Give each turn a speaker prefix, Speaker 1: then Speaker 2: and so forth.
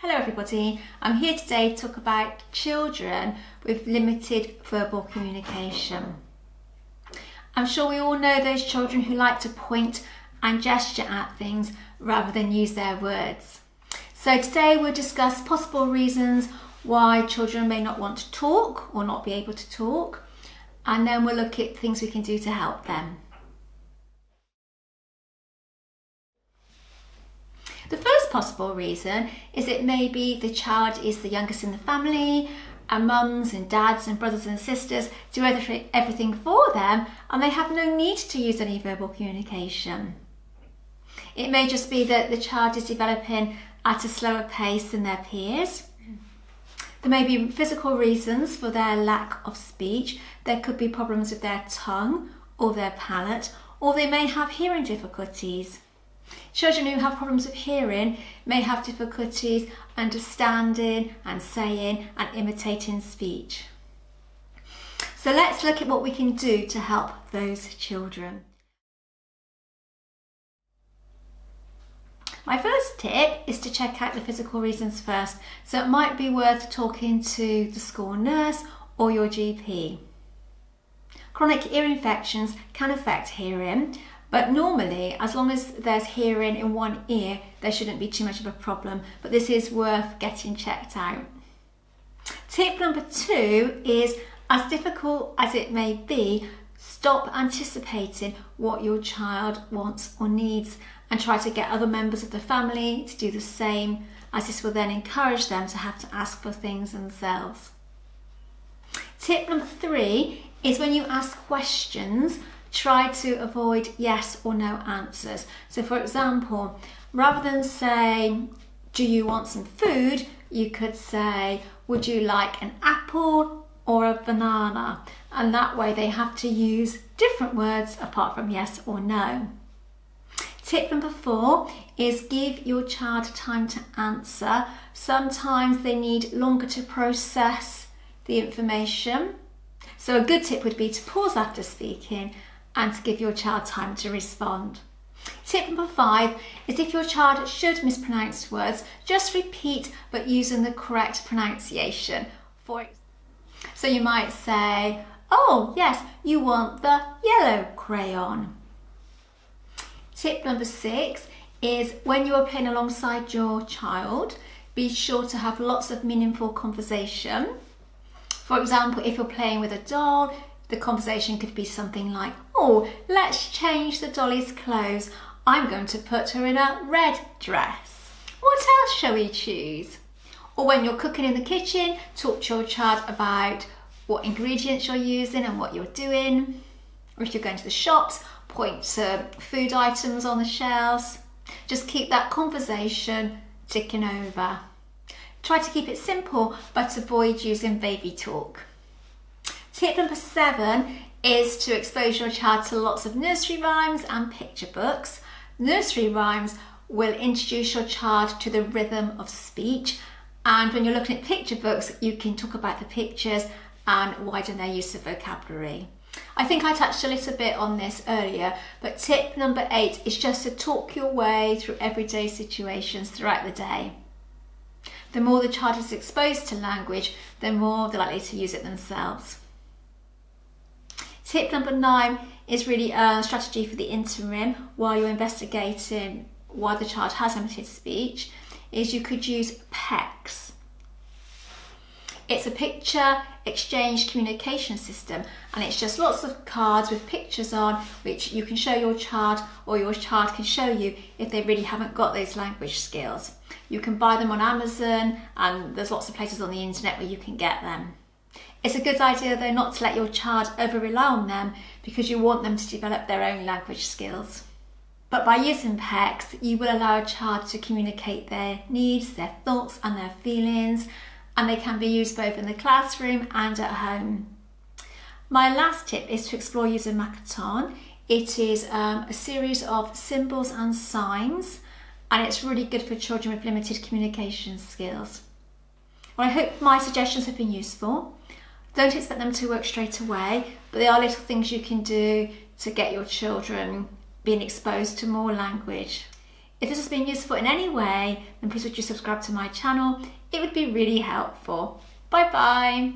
Speaker 1: Hello everybody, I'm here today to talk about children with limited verbal communication. I'm sure we all know those children who like to point and gesture at things rather than use their words. So today we'll discuss possible reasons why children may not want to talk or not be able to talk, and then we'll look at things we can do to help them. The first possible reason is it may be the child is the youngest in the family and mums and dads and brothers and sisters do everything for them and they have no need to use any verbal communication. It may just be that the child is developing at a slower pace than their peers. There may be physical reasons for their lack of speech. There could be problems with their tongue or their palate, or they may have hearing difficulties. Children who have problems with hearing may have difficulties understanding and saying and imitating speech. So let's look at what we can do to help those children. My first tip is to check out the physical reasons first. So it might be worth talking to the school nurse or your GP. Chronic ear infections can affect hearing, but normally, as long as there's hearing in one ear, there shouldn't be too much of a problem, but this is worth getting checked out. Tip number 2 is, as difficult as it may be, stop anticipating what your child wants or needs and try to get other members of the family to do the same, as this will then encourage them to have to ask for things themselves. Tip number 3 is when you ask questions, try to avoid yes or no answers. So for example, rather than say, do you want some food? You could say, would you like an apple or a banana? And that way they have to use different words apart from yes or no. Tip number 4 is give your child time to answer. Sometimes they need longer to process the information. So a good tip would be to pause after speaking and to give your child time to respond. Tip number 5 is if your child should mispronounce words, just repeat but using the correct pronunciation. So you might say, oh yes, you want the yellow crayon. Tip number 6 is when you are playing alongside your child, be sure to have lots of meaningful conversation. For example, if you're playing with a doll, the conversation could be something like, oh, let's change the dolly's clothes. I'm going to put her in a red dress. What else shall we choose? Or when you're cooking in the kitchen, talk to your child about what ingredients you're using and what you're doing. Or if you're going to the shops, point to food items on the shelves. Just keep that conversation ticking over. Try to keep it simple, but avoid using baby talk. Tip number 7 is to expose your child to lots of nursery rhymes and picture books. Nursery rhymes will introduce your child to the rhythm of speech, and when you're looking at picture books, you can talk about the pictures and widen their use of vocabulary. I think I touched a little bit on this earlier, but tip number 8 is just to talk your way through everyday situations throughout the day. The more the child is exposed to language, the more they're likely to use it themselves. Tip number 9 is really a strategy for the interim while you're investigating why the child has limited speech, is you could use PECS. It's a picture exchange communication system, and it's just lots of cards with pictures on which you can show your child, or your child can show you if they really haven't got those language skills. You can buy them on Amazon, and there's lots of places on the internet where you can get them. It's a good idea though not to let your child over rely on them because you want them to develop their own language skills. But by using PECS, you will allow a child to communicate their needs, their thoughts and their feelings, and they can be used both in the classroom and at home. My last tip is to explore using Makaton. It is a series of symbols and signs, and it's really good for children with limited communication skills. Well, I hope my suggestions have been useful. Don't expect them to work straight away, but there are little things you can do to get your children being exposed to more language. If this has been useful in any way, then please would you subscribe to my channel? It would be really helpful. Bye bye.